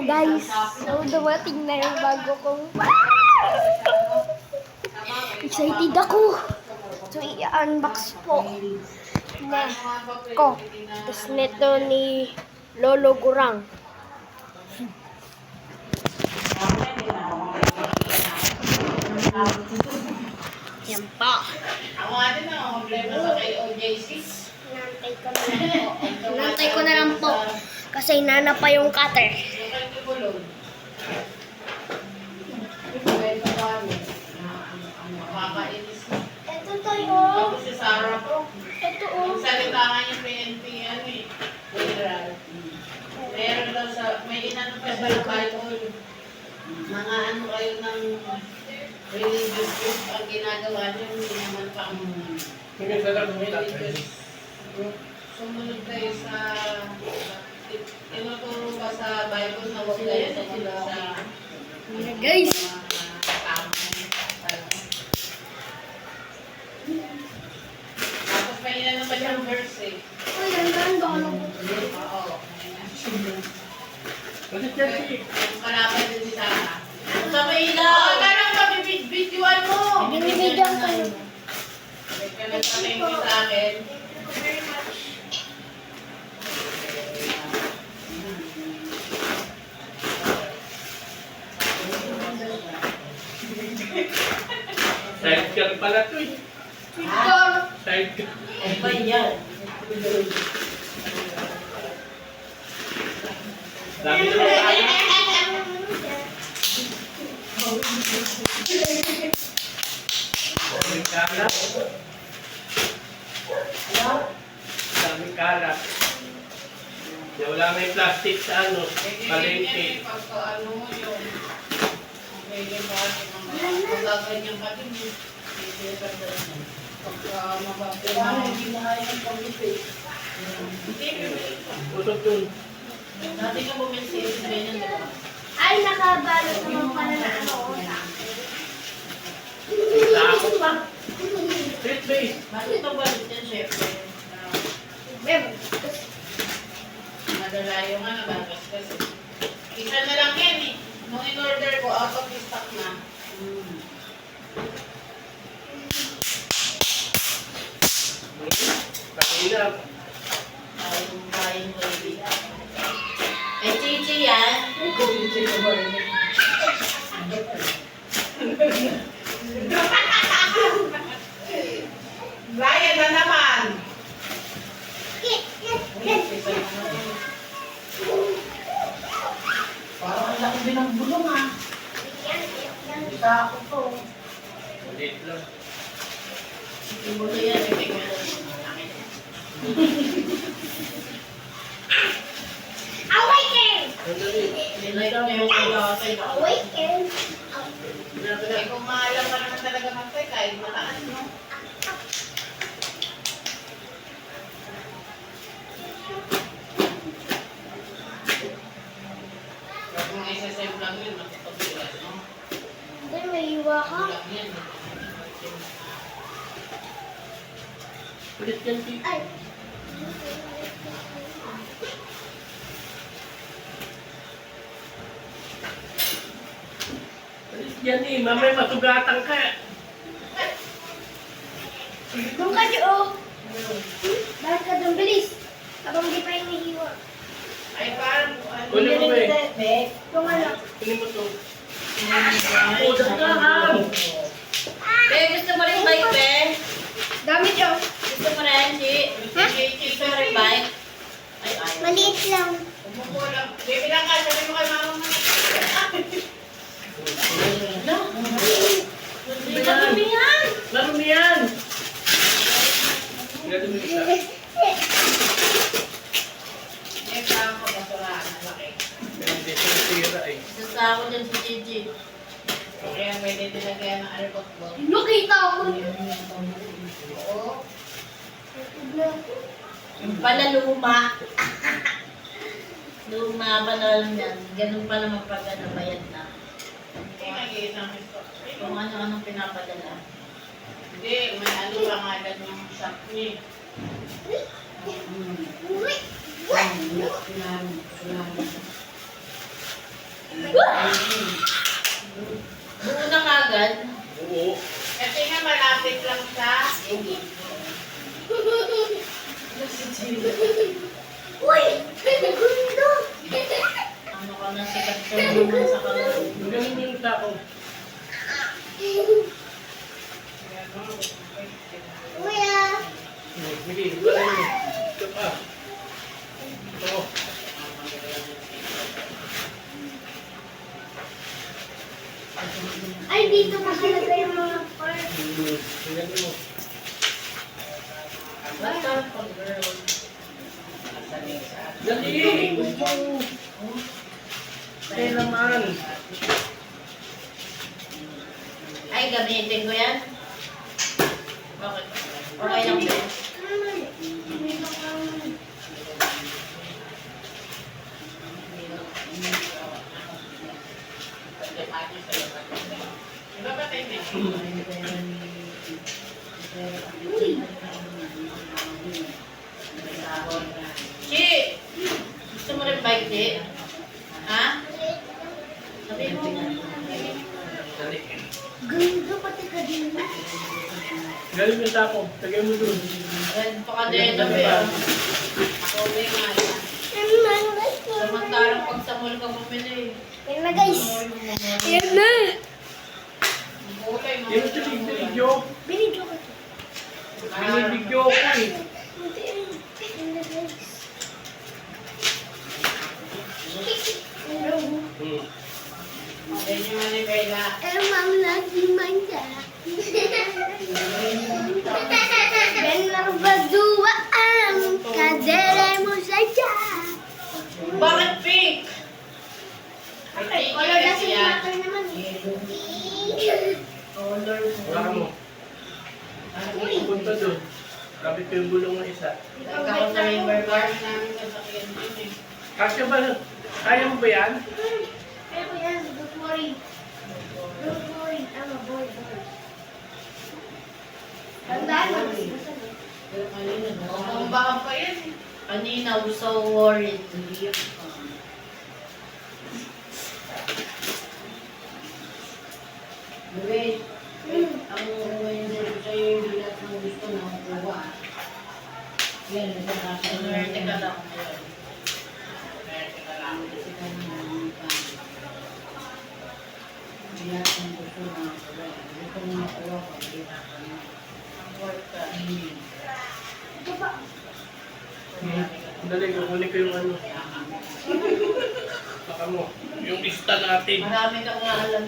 Hello guys! So dumating na yung bago kong excited ako! So i-unbox po na ko. Tapos nito ni Lolo Gurang. Yan pa. Ako nga din na, problema sa kay OJC. Nantay ko na lang po. Kasi nana pa yung cutter. Makakainis. Ito tayo. Tapos si Sarah po. Ito Yung salita nga yung PNP, ano eh. Federal. Meron daw sa, may inano pa sa Bible. Mga ano kayo ng religious group ang ginagawa niyo, hindi naman pa ang religious group. Sumunod kayo sa tinuturo ba sa Bible na huwag kayo sumunod sa Guys! tapos may inano pa siyang verse eh. Uy, ang ganda. Oo. Yung kalaban din si Sarah. Sa may ilaw! Oo, parang mabibidyoan mo! Binibidyoan kayo. May kanagsaling sa akin. Sidecar pala to eh. Ha? Sidecar. Ano ba yan? Dami na mga ano. Daming kalat. Daming kalat. Kaya wala may plastic sa ano, palengke. Pagka ano mo yung pwede pa magaganyan pa din yung pagka mababila hindi na kaya ng pag-ipit. Usok yun. Dati ka bumili sa ganyan, di ba? Ay, nakabalot naman pala na ano ko sa akin. Takot pa. Street base. Bakit ito balit yan, syempre? Bem, Madala yung ano, bagas kasi. Isa na lang yan eh. Nung in-order ko, out of stock na. Kanina. Ayun, baby. Eh, chichi yan. Brian na naman. Parang ang laki din ng bulong ah. Isa ako to. Maliit lang. Yung bulo yan, yung tingnan. awaken! Nilagay mo yung kalakay. Awaken! Eh, kung maalam ka naman talaga magpay, kahit mataas, no? Huwag mong isa-save lang yun, magpapabilas, no? Hindi, may iwa ka. Lang yan. Ulit yan, Tito. Ay! Ulit yan eh. Mamaya masugatan ka. Doon ka siya, oh! Bakit ka doon? Bilis! Habang di pa hinihiwa. Ay, parang, ano Kunin mo ba eh? Doon ka lang. Kunin mo to. Oh, dagdagan. Be, gusto mo rin bike, be? Gamit yun. Gusto mo rin, Chi? Gusto mo rin bike? Ay, ayaw. Maliit lang. Umupo lang. Baby lang ka, sabi mo kay mama mo. Hindi ka tumihan. Marumi yan. Ganun mo isa. Eh, parang ko basurahan, malaki. Hindi siya tira eh. Sasako dyan si Gigi. Kaya pwede nilagyan ng airport box. Nakita ako. Oo. Yung pala luma. Luma pa na lang yan. Ganun pa naman pag bayad na. Kung ano-anong pinapadala. Hindi, may ano ba nga lang yung shop niya. Uy! Buo na kagad. Oo. Kasi nga malapit lang sa... Uy! Gundo! Ano ka na sikat ka naman sa kalaro. Ganun yung tao. Kuya! Sige, wala mo. Ito pa. Ito. Ay, dito nakalagay yung mga part. Tingnan mo. Basta pag girl. Dali! Gusto. Kaya naman. Ay, gamitin ko yan? Bakit? Okay lang ba? Diba ba tayo Chi! Gusto mo rin bike, Chi? Ha? Sabi mo. Dali. Gundo pati ka din. Galing yung tapo. Tagay mo dun. Red pa ka din, sabi ah. Ako may nga. Samantalang pag sa mall ka bumili. Yan na guys. Yan na. Kulay, mga Yung video. Binidyo ko to. Binibigyo ko eh. Yan na guys. Hmm. Ayun yung manibela. Emang lagi manja. Benar berdua kadere mo saja. Bakit pink? Okay, color na si Maker naman. Color Wala mo. Punta dun. Kapit ko yung gulong ng isa. Ikaw sa member card namin sasakyan din eh. Kasya ba? Kaya mo ba yan? Kaya ko yan, don't worry. Don't worry, I'm a boy. Tandaan mo. Kumbakan pa yan eh. Kanina, I was so worried. Wait, ang umayon sa'yo yung lahat ng gusto na makuha. Yan, nasa nasa Swerte ka lang. kasi ka na lahat ng gusto na makuha. Gusto mo makuha ko, hindi na ka na. Ang work ka. Ito pa. Dali, kukunin ko yung ano. Baka mo. Yung lista natin. Marami kang maalam.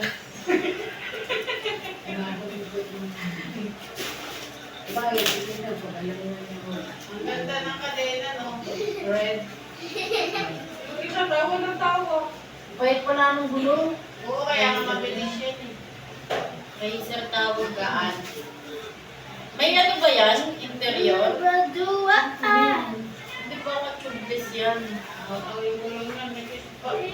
Bakit? Ito na po, alam mo na mo. Ang ganda ng kadena, no? Red. Yung isa ba? Walang tao. Pahit pala ng gulong. Oo, kaya nga mabilis yan eh. Racer tawag gaan. May ano ba yan? Interior? Berdua. Hindi ba ka tubeless yan? Matawin mo lang yan.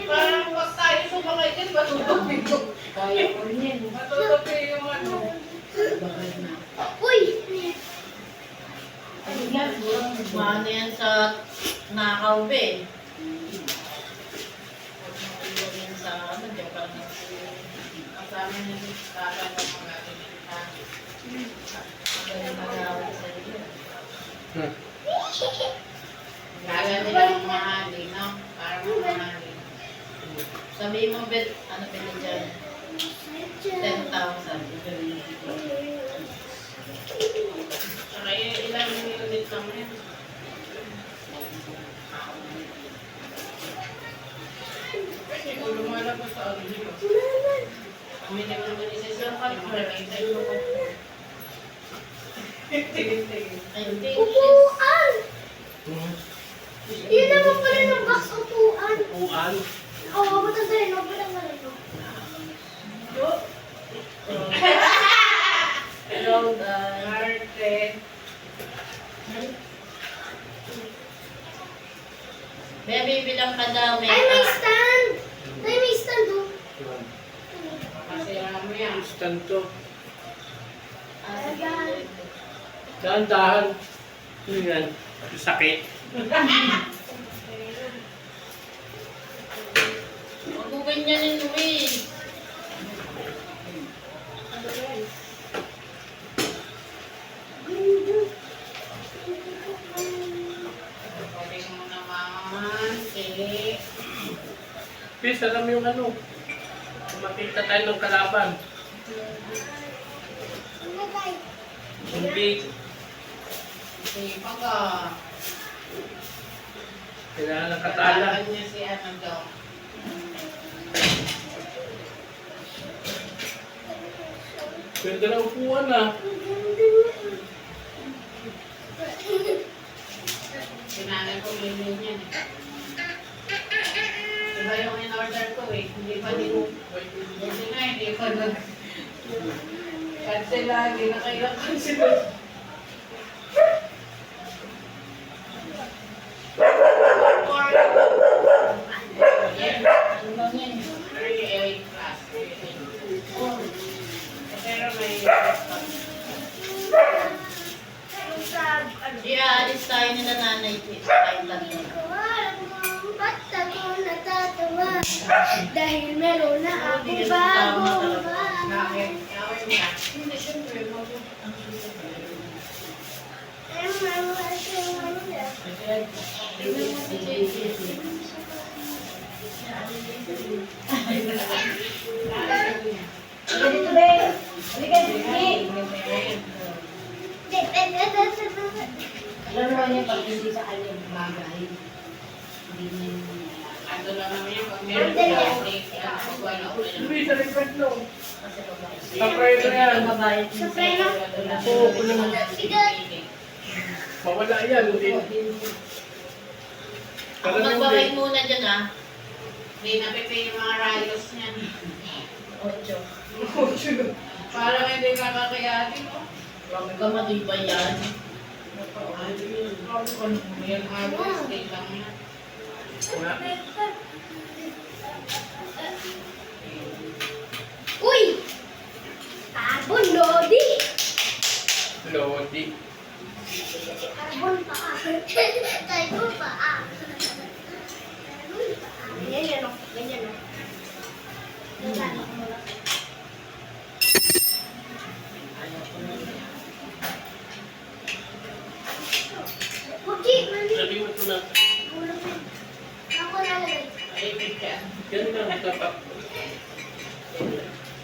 Parang pag tayo sumakay din, matutupin ko. Kaya ko rin yan. Matutupin yung ano. Bakit na? Uy! Ay, yan, gulong. Maano yan sa nakaw be. Huwag yan sa ano, diyan pa lang. Kasama niya yung kaka ng mga tinita. Ang galing magawin sa iyo. Kala nila yung mahali, no? Parang mahali. Sabihin mo, Bet, ano pili dyan? 10,000. Saka ilang unit naman yun? Kasi kung lumalabas sa ano dito. Ang minimum na isa-isang ka, makikita yung mga ayun, Upuan! Hmm. Yun naman pala ng box upuan. Upuan. Oo, matanda rin. Huwag mo lang ganito. Hello, Arte. May bibilang ka daw, may Ay, may stand! Ay, may stand oh. Masira mo yan. Stand to. Ayan. Dahan-dahan. Ano yan? Sakit. Huwag mo ganyanin, Luis. Pwede mo naman, sige. Please, alam mo yung ano. Kung makita tayo ng kalaban. Ano tayo? Hindi. Sige pa ka. Kailangan ng katala. Kailangan niya si ano daw. Pwede na upuan na. Sinanay ko lilin yan eh. Diba yung in-order ko eh, hindi pa din. Hindi nga, hindi pa nag... Cancel lagi na kayo cancel. Yan, ano lang yan? 38 plus. Pero may... Alis tayo nila nanay ko. Tayo lang yun. Ba't ako natatawa? Dahil meron na ako bagong bahay. Hindi, syempre, Dito, be. Halika, sige. Alam naman niya pag hindi sa kanya bagay. Hindi niya ano lang naman yung pag meron plastic, pag wala ulit. Luis, sa request no. kasi babae. Sa preno yan. Babae. Sa preno? Oo, kulang. Mawala yan. Hindi. Ako magbabay muna dyan ah. Hindi napipay yung mga rayos niyan. 8. Parang hindi kakakayatin mo. Grabe ka, matibay yan. Yung harvest day lang yan. Wala. Uy! Carbon, Lodi! Lodi. Carbon pa ah. Carbon pa ah. Ganyan yan o. Ganyan o. Ganyan o. Pugi, mali. Sabi mo ito na. Ako lalagay. Ayipit ka. Ganun na. Tapak.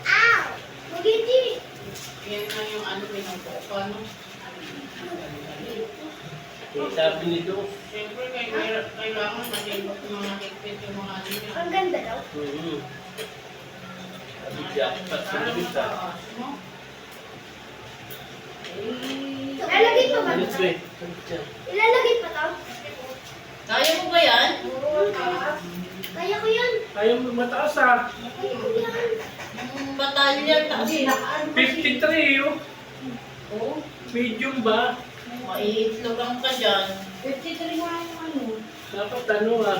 Ow! Pugi, Yan na yung ano pinupupa, no? Sabi ni Dok. Siyempre, kailangan malibot yung mga higpit yung mga ano niya. ang ganda daw. Sabi siya. Sa Luis ha. Ilalagay pa ba Luis ito? ba eh? Sabi siya. Ilalagay pa ito? Kaya mo ba yan? Kaya ko yan. Ayaw mo mataas ha. Kaya ko yan. Yung batalyon, taas. 53 oh. Oo. Medium ba? Maiitlogang ka dyan. 53 nga yung ano. Dapat ano ha.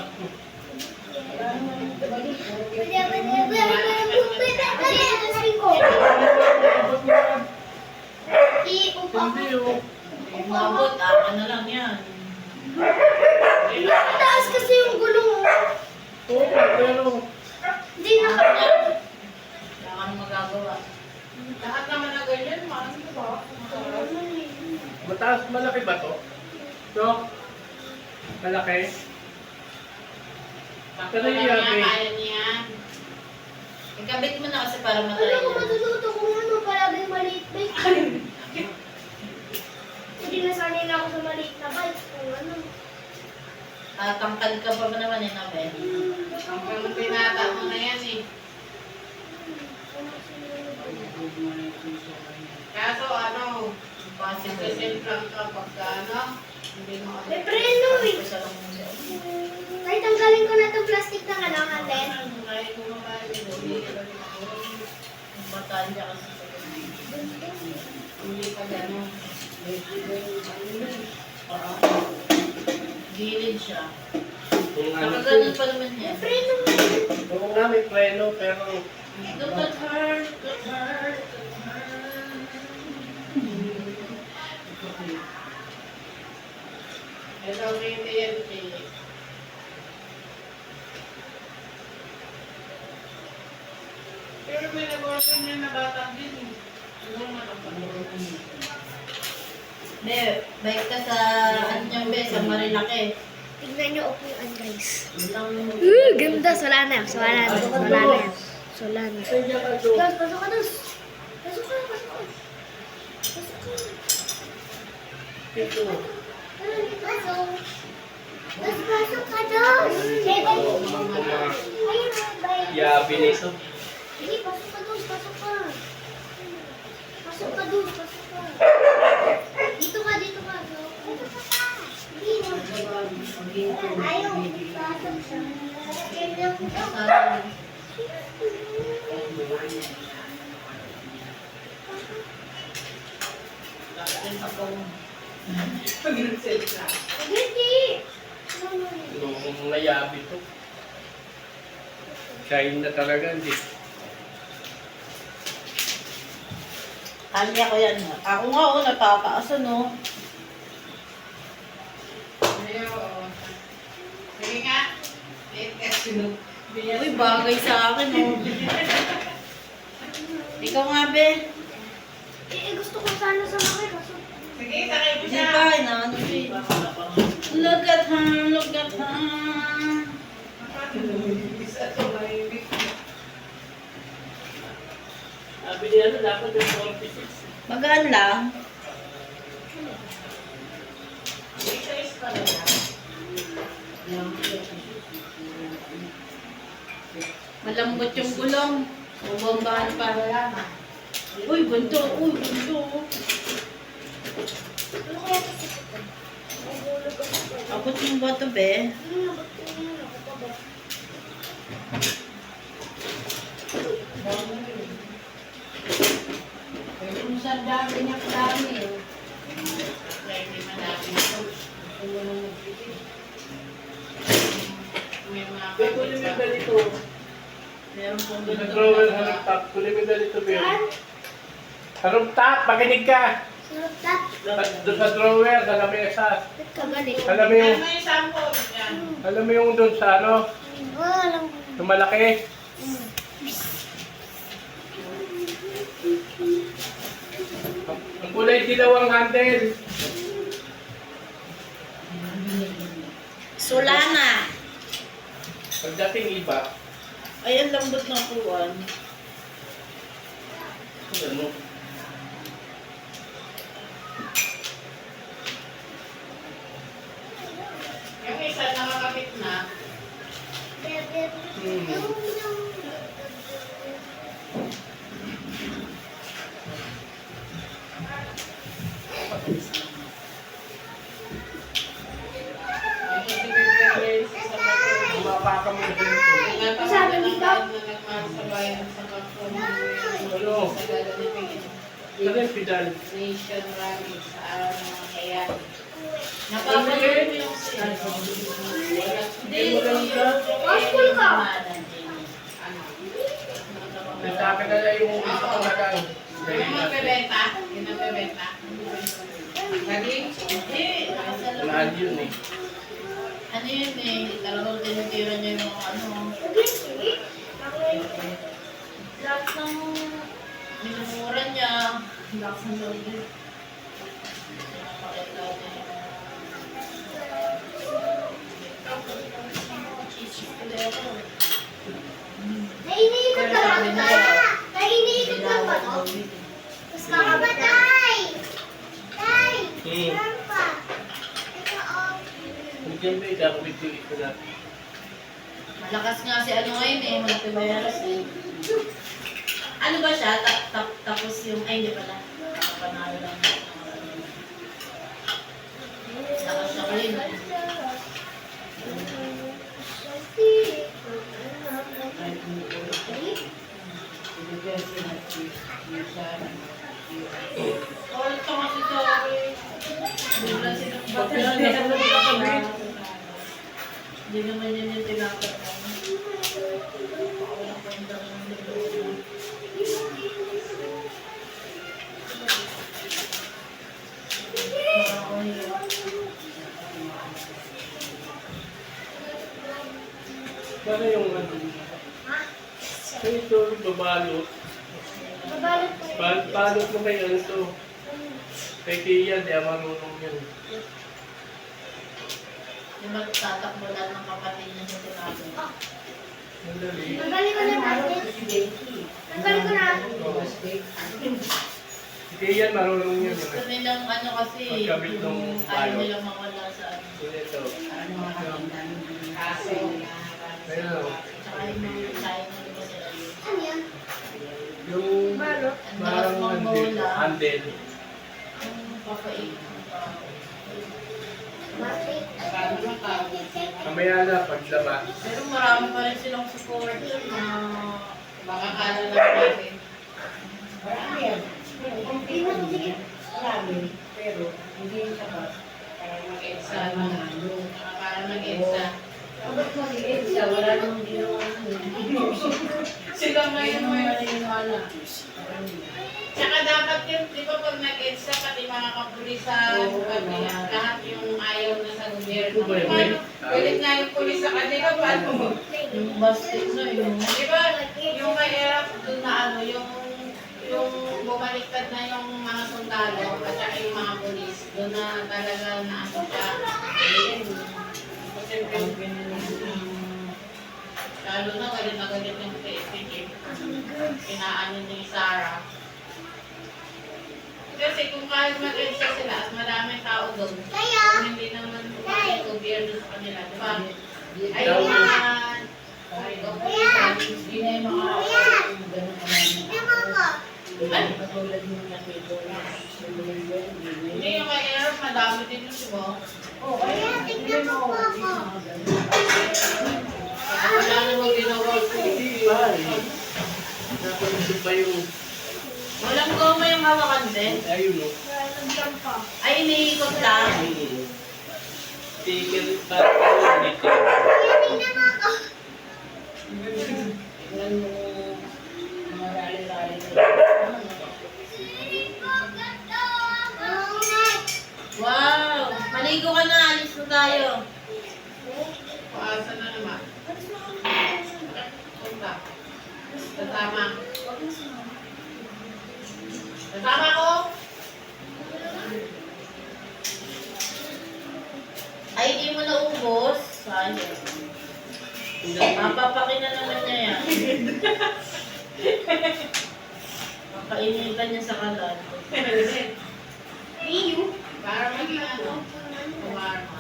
Hindi oh. Mabot, ako na lang yan. Taas kasi yung gulong. Oo, pero Hindi na kaya. Wala ka nang magagawa. Lahat naman na ganyan, maano ba? mataas, malaki ba to? Dok? Malaki? Bakit na niya, kaya niya. Ikabit mo na kasi para Ano matry ko yan. matututo kung ano palagi maliit bike? Hindi nasanay na ako sa maliit na bike. Kung ano. Tatangkad ka pa ba naman eh, Nabe? Hanggang pinata mo na yan eh. Kaso ano, pasipasin lang ka pagka ano, hindi mo May preno eh. Isa lang mo siya. Kahit tanggalin ko na itong plastic na kailangan din. Kahit mo mabali, hindi ka rin ako. Yung batalya kasi sa hindi pa gano'n. Gilid siya. Nakaganon pa naman May yan. preno nga yun. Oo nga, may preno, pero Look at her, look at her, look at her. Hello, baby, Pero may nag-order niya na batang din eh. Siguro matapanood. Be, bike ka sa, ano niya, be, sa Marilaki. Tignan niyo upuan, guys. Ilang, Ganda. Solana. Solana. Solana. Solana. Kaya ka doon. Dos, pasok ka, Dos. Pasok ka, pasok ka. Pasok ka. Dito. Pasok. Dos, pasok ka, Dos. Ayun, bye. Yabi na ito. Sige, pasok ka, Dos. Pasok ka. Pasok ka, Dos. Pasok ka. Dito ka, dito ka. Dito ka. Dito ka. Ayaw. Pasok ka. Pag nag-selfie ka. Hindi. Nung nayabi to. Shine na talaga, hindi. kanya ko yan. Ako nga, oh, natataas, ano. Ayaw, oo. Sige nga. Late ka sinug. Uy, bagay sa akin, oh. Ikaw nga, be. Gusto ko sana sa mga kaso. Sige, sakay mo Hindi siya. pa, inaano siya. Look at her, look at her. Isa to, may Sabi niya ano, dapat yung 46. Magaan lang. isa pa rin. Malambot yung gulong. Bubombahan pa. Uy, bunto. Uy, bunto. Ano kaya kasi ito? Nagulog ako pa. Abot yung bato, be. Ako pa ba? Pwede mo sa dami niya dami, eh. Kaya hindi madami. May mga Be, kunin mo yung ganito. Meron pong Nag-drawer harap top. Kunin mo yung ganito, Be. Harap top, makinig ka. Sarap tat. Doon sa drawer, sa lamesa. Ba't ka galit? Alam mo yung, Ano yung sample? Yan. alam mo yung doon sa ano, Alam ko. yung malaki. Ang kulay dilaw ang handle. Solana. Pagdating iba, Ay, ang lambot ng kuwan. ano, Yung isa nakakapit na. Yung si Bebe Grace, isa pa to. mapaka mo yung ganito. Sabi dito? Na nagmasabayan sa kapwa Ano? sa gaganipin. Ano yung pedal? Nation Rally sa araw ng mga kaya. Napapanood mo yung sila. Hindi. School ka? Ano? Sa akin na lang yung isa ko na lang. Yung magbebenta? Yung nagbebenta? Naging? Hindi. Mahal yun eh. Ano yun eh, talagang tinitira niya yung ano. Lahat ng minumura niya. Lahat ng loob niya. Napakita niya yung Nainiikot lang ba? Nainiikot lang ba? Mas makabatay! Tay! Saan pa? Ito oh. Hindi ba yung video ito na. Malakas nga si ano ngayon eh, Monteveros eh. Ano ba siya? Tapos yung, ay hindi pala. Nakapanalo lang. Lakas siya ngayon eh. Oh, ito kasi sorry. Bigla silang hindi naman yun yung tinatanong. Walang kwenta ko ng libro. Ano yung ano? Ay, ito, babalot. Babalot ko yun. Balot mo kay ano to. Kay Kia, di marunong yun. Yung magtatakbo lang ng kapatid niya sa tinapin. Madali. Tanggalin ko na natin. Tanggalin ko na. Si Kia, marunong yun. Gusto nilang ano kasi, Pagkabit ng ayaw balot. nilang mawala sa ano. Ito. Kaso, Ayun o. Tsaka yung mga sayang na diba sila yun. Ano yan? Yung Balot. Ang lakas parang mong mawala. handle. Yung papait. Bakit? paano matawag? Mamaya na, paglaba. Pero marami pa rin silang support na Baka kala lang natin. Marami yan. Hindi mo ko sige. Marami. Pero hindi yung sapat. Para mag-edsa. Sa manalo. Para mag-edsa. Bakit mag-i-edsa? Wala namang ginawa. Sila ngayon mo yun. Wala. Tsaka dapat yun, di ba pag nag-edsa, pati mga kapulisan, pati lahat yung ayaw na sa gobyerno. Paano? Galit nga yung pulis sa kanila, paano? yung basket na yun. Di ba, yung mahirap doon na ano, yung bumaliktad na yung mga sundalo at saka yung mga pulis, doon na talaga na ano siya. Siyempre, lalo na galit yung PSPG. Pinaano ni Sarah. Kasi kung kahit mag-edsa sila at maraming tao doon, kung hindi naman yung gobyerno sa kanila, di ba? Ayun yan! Ay, Hindi na yung mga ganun Ano? katulad yung nakito na. hindi yung mahirap, madami din yun, di ba? Oo, kaya tingnan mo. Wala namang ginawa ko. Ito pa yung, Walang goma yung hawakan din. ayun o. Ay, iniikot lang. Tigil parang dito. Tingnan mo ako. Tingnan mo mga rally-rally. Wow! Maligo ka na, alis na tayo. Paasa na naman. Punta. Kasama. Kasama ko? Ay, di mo naubos. Sayang. Papapakin na naman niya yan. Papainitan niya sa kalan. Para maging ano? Kumarma.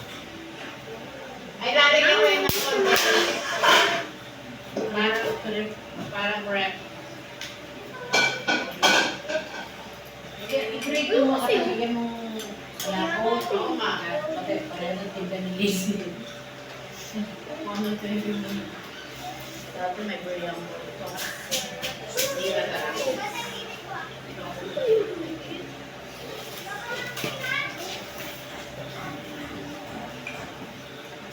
Ay, lalagyan ko yun ng konti. Parang rep. I-break mo kasi bigyan mo alako. Oo nga. Pareho ng tinda ni Lizzie. Ano ito yung dati may buryang mo. Hindi ba talaga?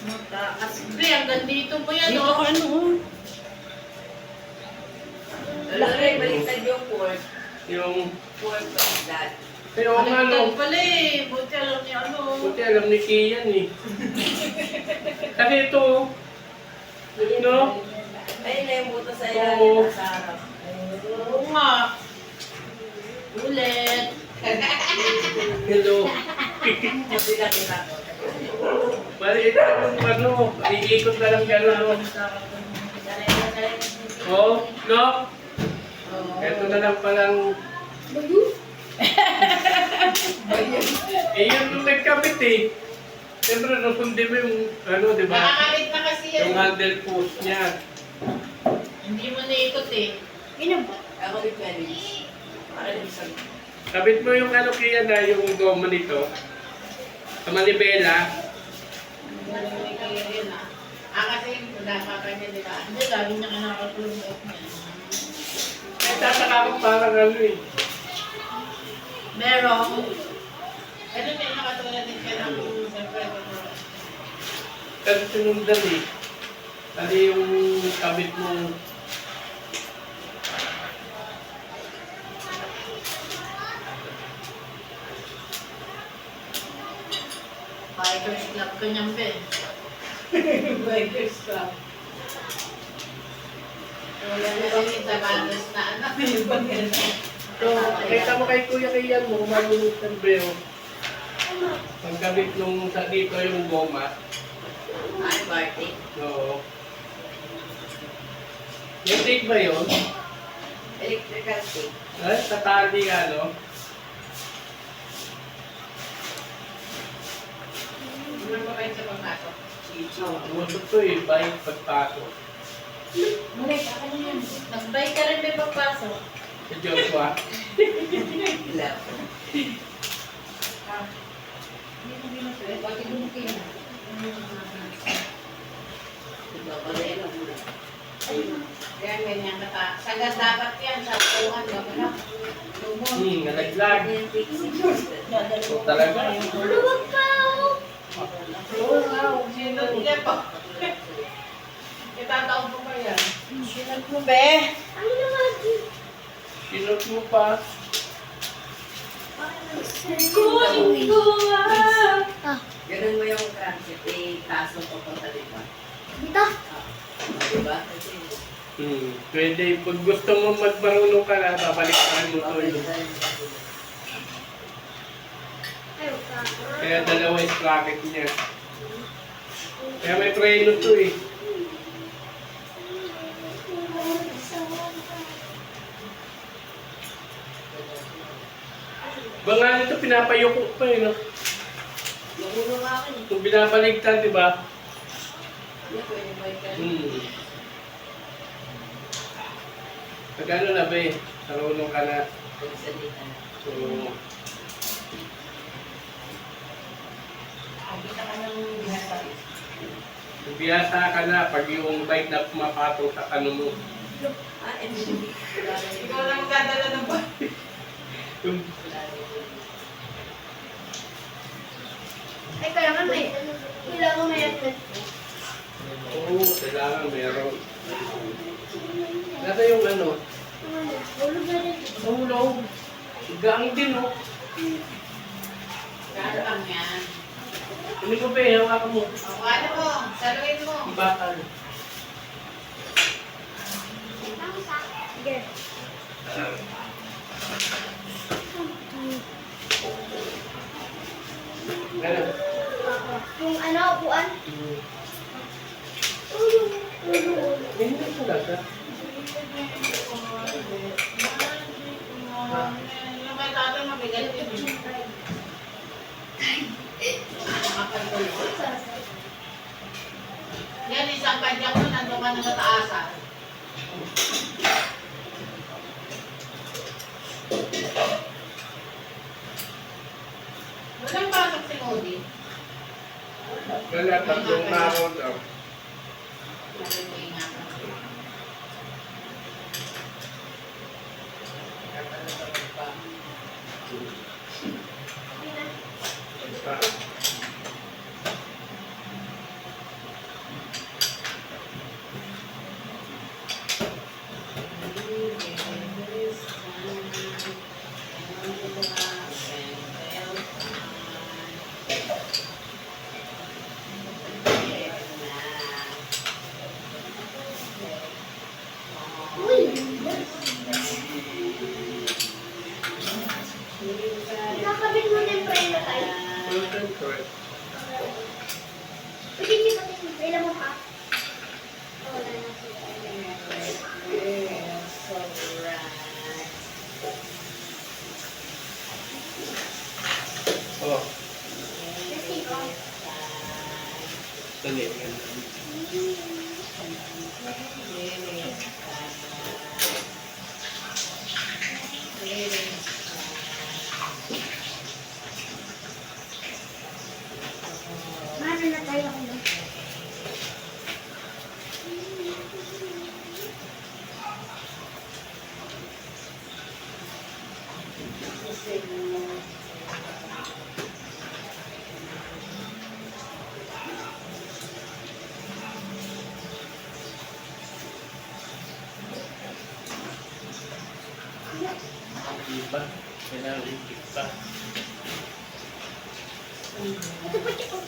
Mataas. Be, hanggang dito po yan, Dito oh. ka ano? Laki, baliktad yung pork. Yung, Pork of that. pero ang ano, Baliktad pala eh. Buti alam niya ano. buti alam ni Kian eh. Kasi ito, no? Ayun na yung buto sa Oo. sa harap. Oo nga. Ulit. Hello. Kasi laki na to. Bali ito yung ano, iikot na lang gano'n. No? Oh, no? Ito na lang palang, eh yun yung nagkabit eh. Siyempre, nasundin mo yung, ano, di ba? Nakakalit na kasi yan. Yung handle post niya. Hindi mo naikot eh. Ako din pwede. Para din sa... Kabit mo yung ano kaya na yung goma nito. Sa manibela. Kasi dapat niya, di ba? Hindi, lagi niya kinakatulong niya. Ay, tataka ko parang ano eh. Merong. Ano din nakatulad din siya ng siyempre. Kasi sinundan eh. Kasi yung kabit mo. Bikers club ka niyang be. Bikers club. Wala na rin sapatos na anak. Yung bagay na. So, nakita mo kay Kuya Kian mo, marunong ng beo. Pagkabit nung sa dito yung goma. Ay, Barty. Oo. Yung tape ba yun? Electrical tape. Ay, tatali ano? Ano ba kayo sa pagpasok? Umusok to eh, bike pagpasok. Malik, ako na yan. Nag-bike ka rin may pagpasok. Sa Joshua. Love. Hindi mo ginagawa. Bakit bumukin na? Diba, pala lang muna. Kaya ganyan ka. Sagad dapat yan sa upuan. Diba? Nalaglag. So, talaga. Luwag pa oh. Oo nga, sinod niya pa. Itataon mo ba yan? Sinag mo, be? Ano naman? Sinot mo pa. Ah, Ganun mo yung transit, eh, kaso papunta dito. dito. Diba? Kasi, Pwede, pag gusto mo magmarunong ka na, babalik ka mo to. Ayaw ka. Kaya dalawa yung sprocket niya. Kaya may preno to eh. Ba nga nito pinapayuko pa eh, no? nakulo nga ako eh. Kung binabaligtad, di ba? Hindi, pwede ba ikaw? Pag ano na ba eh, marunong ka na. Pagsalita. So, Kita ka ng bihasa. biyasa ka na pag yung bike na pumapatong sa ano mo. Ah, hindi. Ikaw lang magdadala ng bike. Yung, Ay, kaya nga may. Kailangan may atlet. oo, kailangan meron. Nasa yung ano, Ulog na rin. hulog. Gaang din, no? Kano lang yan. Hindi ko pa eh, hawakan mo. O, ano mo? Saluin mo. Bakal. Sige. Ano? Yung ano, upuan. Hindi talaga. Yung kay tatay mabigat yun. Makapagulong. Yan, isang kanyang mo, nandun ka na sa taasan. Walang pasok si Modi. Wala, tatlong nakon daw. Nag-iingatan. Uy! Nakakabit mo na yung preno tayo. Pwede niyo pati yung preno mo pa. Wala na siya. Oh, Kasi ko. dali. Mahalo na tayo ako doon. Diba? Kailangan ikip pa. Ito pa ito.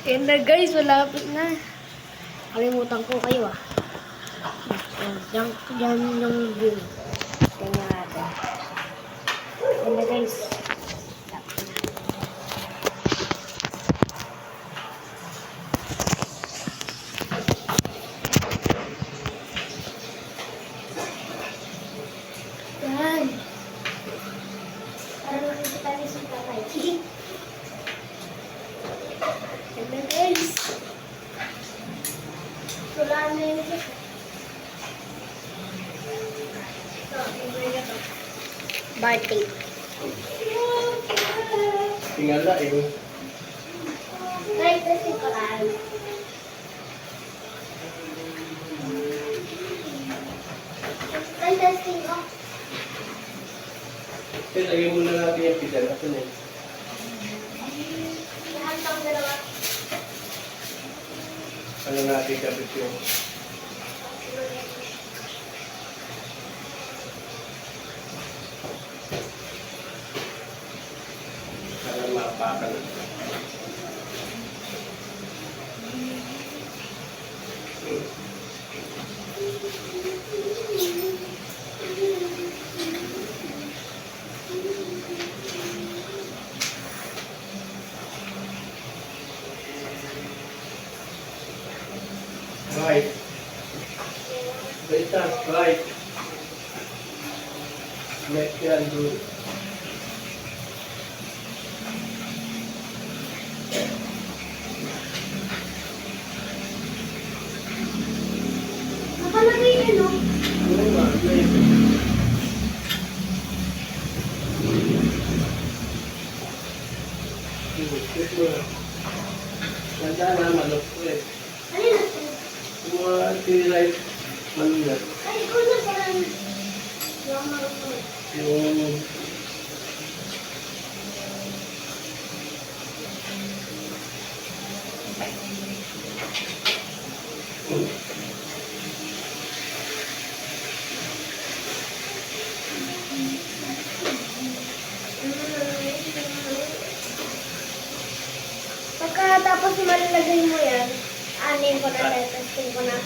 Yan na guys, malapit na. Kalimutan ko kayo ah. Diyan yung view. Tingnan natin. Yan na guys. Yan. Para makikita niyo si tatay. Yan na guys. Wala na yun. Birthday. Tingala eh. Guys, kasi ko lang. Ay, testing ko. Kasi lagyan muna natin yung pizza. Kasi na Lahat ng dalawa. ano natin kapit yung para mapakan. Right. Beta, right. Left hand, good. Nakalagay yun, no? Oo nga, left. Good mo na. Ganda na, manok ko eh. Ano yun? Yung mga tinilay, manulat. Ay, ikaw na parang... Yung marunong. Yung Pagkatapos malalagay mo yan, anin ko na, testing ko na.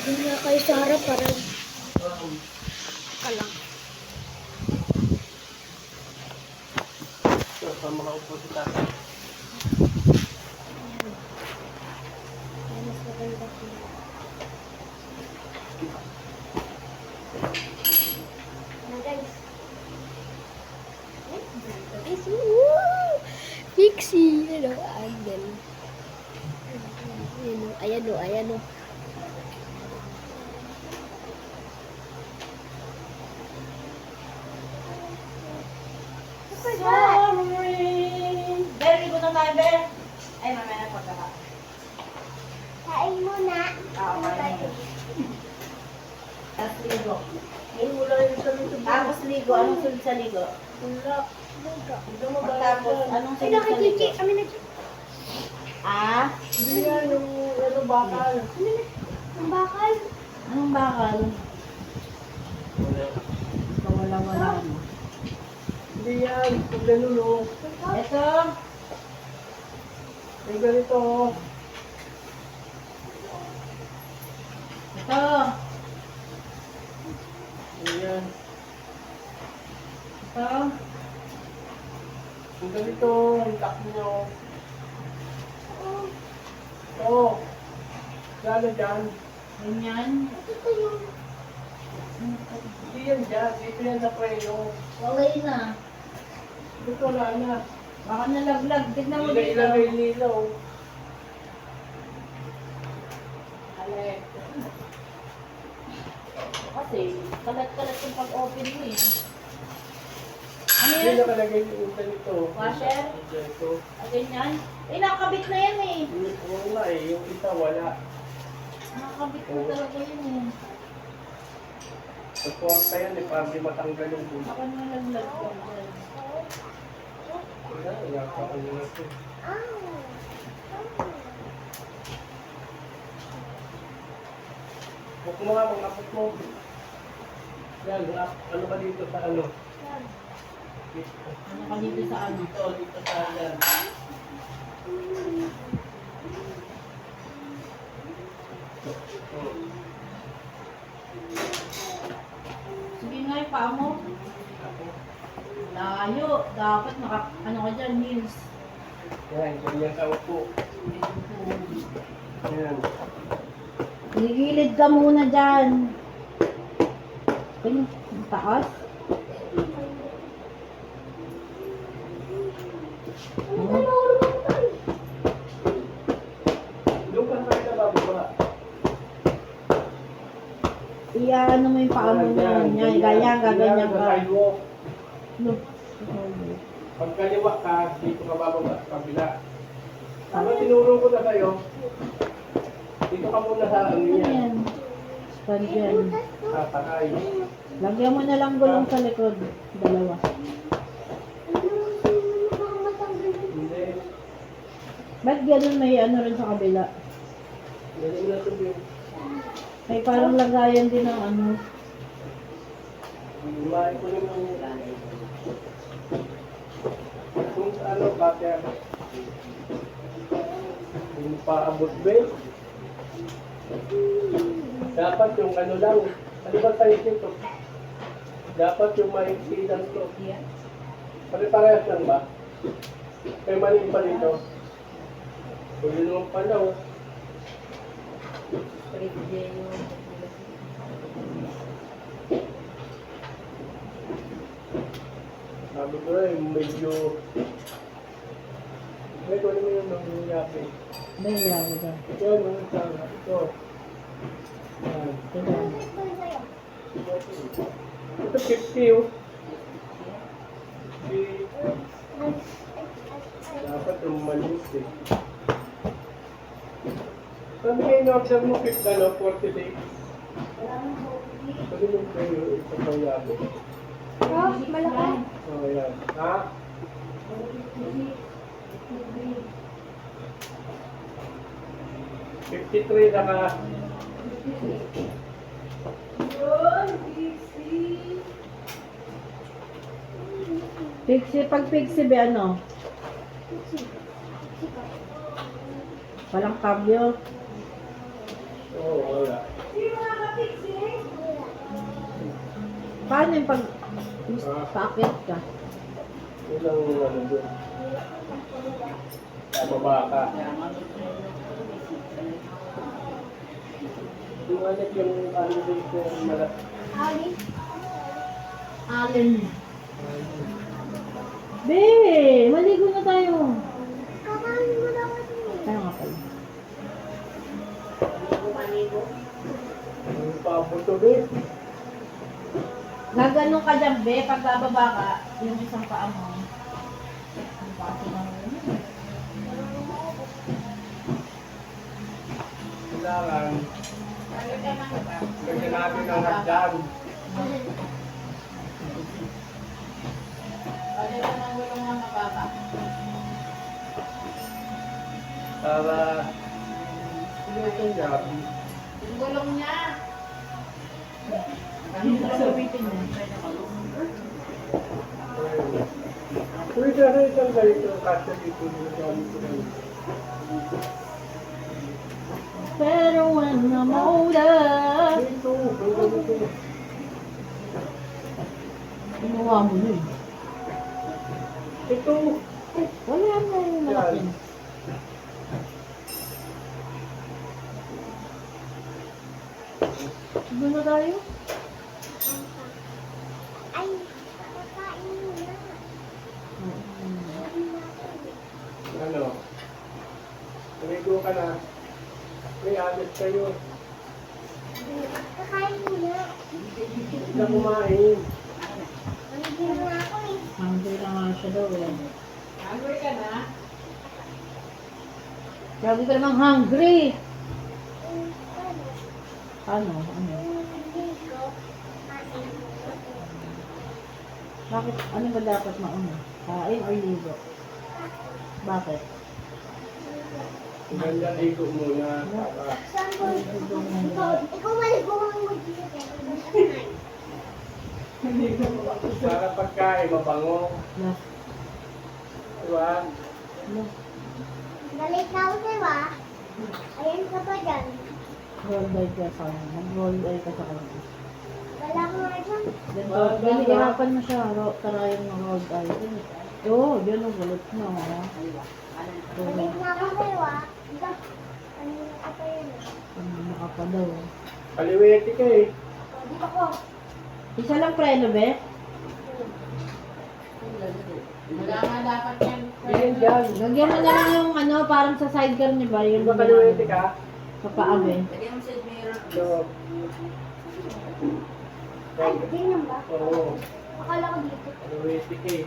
Doon na kayo sa harap para ka lang. sa makaupo si tatay. Yan, mas maganda ko. Na guys. Guys, woo! Pixie! Hello, Angel. Ayan o, ayan o. Sorry. Very good na tayo, Be. Ay, mamaya na pagkaka. Kain muna. Okay. Tapos ligo. Ay, wala yung salito. Tapos ligo. Anong sunod sa ligo? Wala. Hindi mo ba Tapos, anong Ay, sunod sa ligo? nakikiki. Kami na Ah? Hindi yan, yung ano bakal. ang bakal. Anong bakal? Wala. Wala-wala mo. Hindi yan, kung gano'n o. Ito. May ganito o. Ito. Ayan. Ito. Kung ganito, hitak nyo. Ito. Lalo dyan. Ganyan. Ito yung... Hindi yan dyan. Dito yan sa preno. Okay na. Dito wala na. Baka nalaglag. Tignan mo dito. Ilagay nila o. Alek. Kasi, kalat-kalat yung pag-open mo eh. Ano Hindi yan? nakalagay yung ganito. Washer? Ganito. Ah, ganyan? Eh, nakakabit na yan eh. Oo nga eh, yung isa wala. Nakakabit na talaga yun eh. Pagkuwag ka yan eh, para di matanggal yung bulo. Baka nalaglag ko dyan. Wala, wala pa ano na ito. Huwag mo nga, mga kapot mo. Yan, ano ka dito sa ano? Ano ka dito sa ano? Dito sa dyan. Sige nga yung paa mo. Layo. Dapat ano ka dyan, heels. Yan, ganyan ka upo. Yan. Gigilid ka muna dyan. Tingin, taas. Doon ka na kayo bababa. Iyaano mo yung paa mo niyan. Yan, ganyan, gaganyan ka. Sidewalk. No. Pag kaliwa ka, dito ka bababa sa kabila. Ano tinuro ko na sa'yo? Dito ka muna sa ano yan. Ayan. Stand yan. Sakay. Lagyan mo na lang gulong sa likod. Dalawa. Hindi. Ba't ganun may ano rin sa kabila? Dali mo na ito, Bill. May parang lagayan din ng ano. Lumayan ko naman yung kung ano, butter. Yung paabot, Bill. Dapat yung ano lang. Ano ba size nito? Dapat yung maiksi lang ito. Pare-parehas lang ba? May mali pa dito. Pwede naman pala, oh. Sabi ko na, medyo... Medyo ano mo yung nangyayari. May lagi ka. Yan, mga sana. Ito. Yan. Tingnan. Ito 50, oh. Dapat yung maliit, eh. Sabi kayo na-observe mo 50, ano, 46. Sabi mo kayo, ito pa yan. Oh, malaki. Oh, yan. Ha? $53 na ka. Pixie, pag pixie ba ano? Walang kabyo. Oo, wala. Paano yung pag paakit ka? Ilang ano doon. Baba ka. Yung ano yung ano dito yung malat. Ali. Allen. Be, maligo na tayo. Kakain mo daw ito. Ano nga pala? Yung pabuto doon. Gaganon ka dyan, be. Pag bababa ka, yung isang paa mo. Ang pati na mo. Kailangan. Kasi natin ang hagdan. Ano ka nang gulong ng mababa? Para itong job. Yung gulong niya. Ano yung sabitin mo? Pwede na isang ganito kasi dito yung gamit ko na. Pero wala maula. Dito, ganito. Ginawa mo na eh. Ito. Wala na yung malaki. Doon na tayo? Ay, kakain mo na. Ano? Tumigo ka na. May alis kayo. Kakain mo na. Hindi na kumain. Nandiyan na ako eh. Hungry na nga siya daw eh. Hungry ka na? Lagi ka namang hungry. Ano? Ano? Ano? Hindi ko. Kain. Bakit? Ano ba dapat mauna? Kain or ligo? Bakit? Ganda ligo muna. Para Saan ko? Ikaw maligo ang mag-iit. Para pagkain, mabango. Na. Diba? Na. Galit na ako sa'yo ah. Ayan ka pa dyan. Roll eye ka sa kanya. Mag-roll eye ka sa kanya. Wala ko nga dyan. Ganito. Ganito. Hirapan mo siya. Tarayan ng roll eye. Oo, yun ang gulit mo. Galit na ako sa'yo ah. Ito. Ano ka pa yun eh. Nakapadaw. Kaliwete ka eh. Dito ko. Isa lang preno, be? Wala nga dapat yan. Yan dyan. Lagyan mo na lang yung ano, parang sa sidecar niya ba? Di Yung ba kaliwete ka? sa paa, be? Lagyan mo sa mirror. So, Ay, ganyan ba? oo. Akala ko dito. Kaliwete ka eh.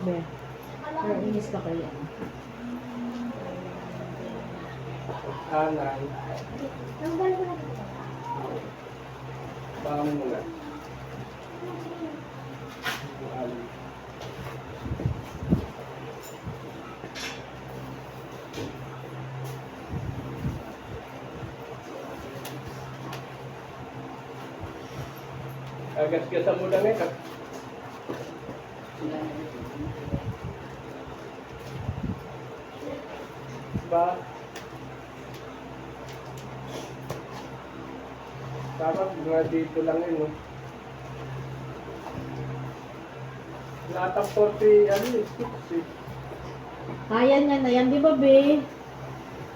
Be. Akala ko Pero dito. inis ka kaya. Kanan. Tanggal ko na dito. Bangon mo na. Agas-gasan mo lang eh. Ba? Dapat mga dito lang yun, no? Lahat ang 40, ano yun, 60. Kaya niya na yan, di ba, be?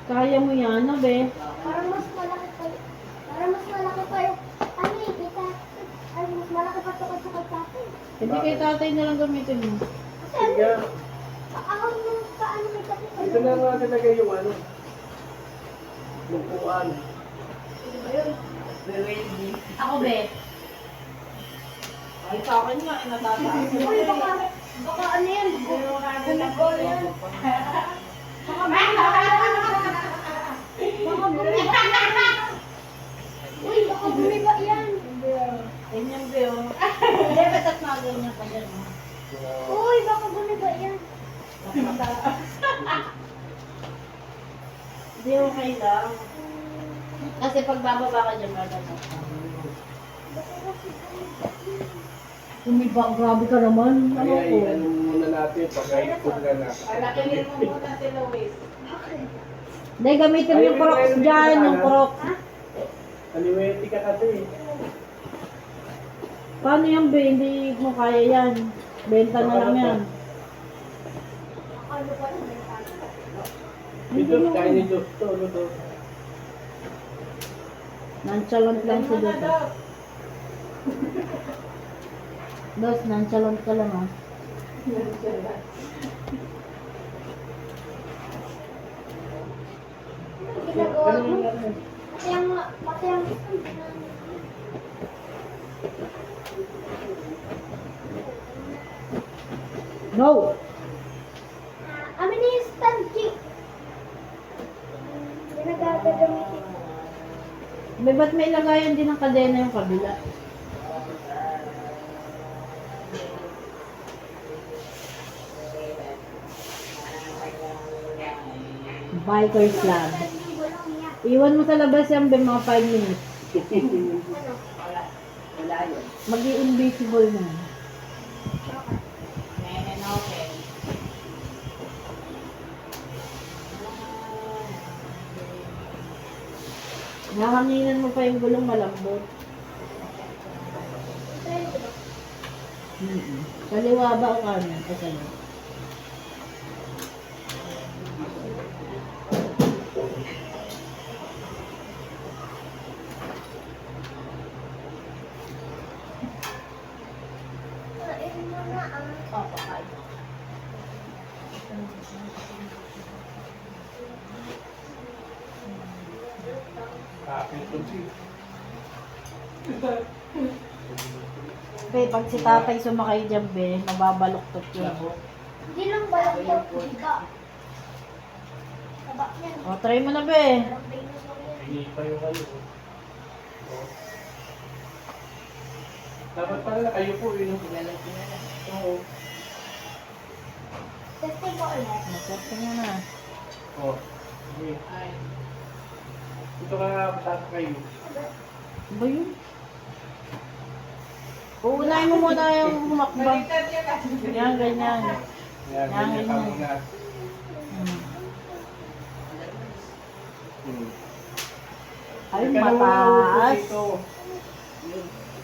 Kaya mo yan, no, be? Parang mas malaki pa yun. Parang mas malaki pa yun. Ano eh, kita. Ay, mas malaki pa tukad sa kay Hindi kay tatay na lang gamitin mo. Kasi ano, Sige, ako nung paano may kasi. dito na nga nilagay yung ano. Lupuan. Ako, be? Ay, sa akin nga, natataas. Uy, baka ano yan? Gumigol yan. Baka bumiba. Uy, baka bumiba yan. Ganyan, be, oh. Hindi, ba't at ganyan pa dyan, oh? Uy, baka bumiba yan. Hindi, okay lang. Kasi pag bababa ka dyan, bababa. Umiba, grabe ka naman. Ano Kaya ko? ano muna natin, pag-high school ka na. Alakinin mo muna si Luis. Hindi, gamitin mo yung crocs dyan, yung crocs. Kaliwete ka kasi. Paano yan, be? Hindi mo kaya yan. Benta na lang yan. Ano pa yun? Dito, kaya ni Diyos to, ano to. Nonchalant lang si Dota. Dos, nonchalant ka lang, ah. Ginagawa mo. Pati ang Go! amin na yung stand chick. Hindi na gagamitin. Be, ba't may lagayan din ng kadena yung kabila? Biker Club. Iwan mo sa labas yan, be, mga 5 minutes. Wala yun. Mag-i-invisible na. Ngayon, okay. Nahanginan mo pa yung gulong malambot. Kaliwa ba o kanan? O kanan? Kapit to si. Be, pag si tatay sumakay dyan, be, mababaluktot yun. Hindi lang balak yung iba. Taba yan. O, try mo na, be. Parang famous lang yan. Hindi pa yung ano. Oh. Dapat pala kayo po yun. Oo. Testing ko ulit. Masarap nga na. Oh. Sige. Ay. Ito ka nga patasa kayo. Ba yun? try mo muna yung humakbang. Baliktad niya kasi. Yan, ganyan. Yan, ganyan ka muna. Hmm. Hmm. Ay, Teka lang muna, upo mataas. dito.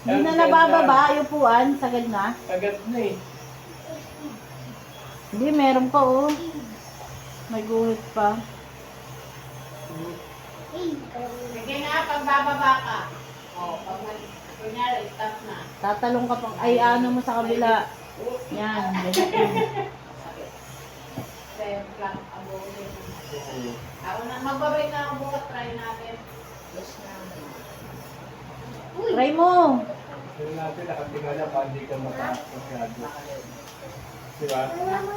Hindi na nabababa, yung upuan, sagad na. Agad na eh. Hindi, meron pa oh. May guhit pa. Sige nga, pag bababa ka. Pag kunyari, stop na. Tatalong ka pa, ay ano mo sa kabila. Yan, ganyan. Step lang, abutin. Ako na, magbabay na ako bukas, try natin. Try mo. Yung natin nakatingala pa, hindi ka mataas masyado. Diba?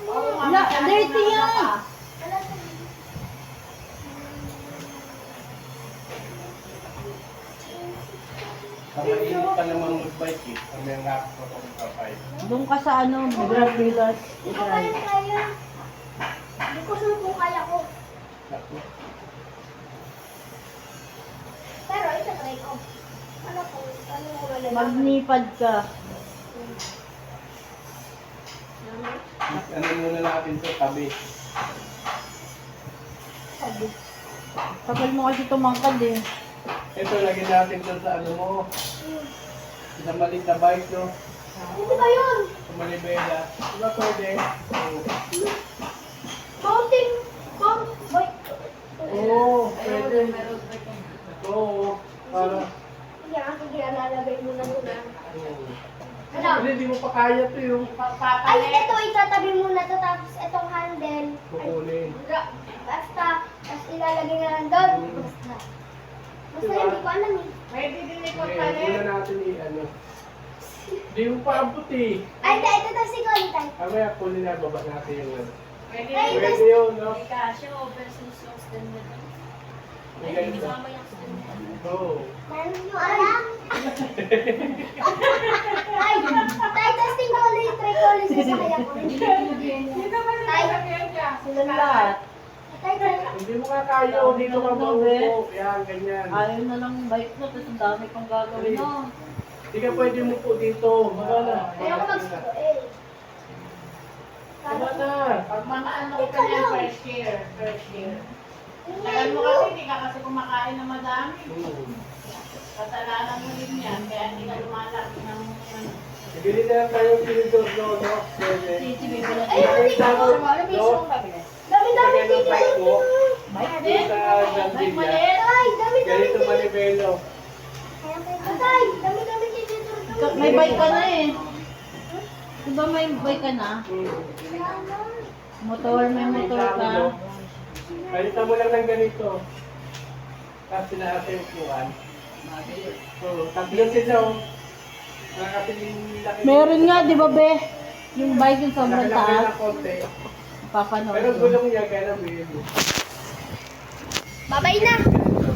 Oo, Wala, dirty yan. Ang mainit pa naman mag-bike eh. Ang may nga ako kung kapay. Doon ka sa ano, Bigas. Hindi ko kaya. Hindi ko sure kung kaya ko. Naku. Pero ito try ko. Ano ko? Ano ko malalaman? Magnipad ka. Ano muna natin ito, tabi. Tagal mo kasi tumangkad eh. Ito, lagyan natin ito sa ano mo. Sa maliit na bike, no? Hindi ba yun? Sa malibela. Diba pwede? Oo. Mountain. Bike. Oo, pwede. Oo, para... Sige, lalagay mo na muna. Oo. Ano? Hindi, di mo pa kaya ito yung Ay, Pagpapalit. ito, itatabi muna to, tapos itong handle. kukunin. Basta, tapos ilalagay na lang doon. Basta. Basta Diba? hindi ko alam eh. Pwede din Okay, ipagpalit. muna natin i-ano. Di mo pa abot eh. Ay, hindi, ito to si Contan. Mamaya kunin na, baba natin yung ano. Pwede Ay, din. Pwede yun, no? May ganito. Oo. Meron nyo alam? Ay, tayo testing ko ulit. Try ko ulit sa kaya ko. Dito ba sa sasakyan niya? Sila lahat. Tay, try. Hindi mo nga kaya, dito ka maupo. Yan, ganyan. Ayaw na lang bike mo, tapos ang dami pang gagawin no. Hindi ka pwede mo po dito. Baka na. Ayaw ko mag-school eh. Baka na. Pag mga ano ko pa niyan, first year. First year. Tagal mo kasi, hindi ka kasi kumakain na madami. Kasalanan mo din yan, kaya hindi ka lumalaki ng ano. Bili na lang tayo sinidor, no? Pwede. Ayun, dito. No? Dami-dami Lagyan ng dito. bike mo. Bike Dito din. sa Bike Zambia. maliit. Tay, dami-dami Ganito dito. malibelo. Tay, dami-dami dito. May bike ka na eh. Diba may bike ka na? Motor, may motor ka. Palitan mo lang ng ganito. Tapos sinaasa yung kuwan. Oo, tatlo sila oh. Nakakapiling laki. Meron nga, di ba be? Yung bike yung sobrang Laki-laki taas. na konti. Papanood Pero ko. gulong niya, kaya na baby. Babay na.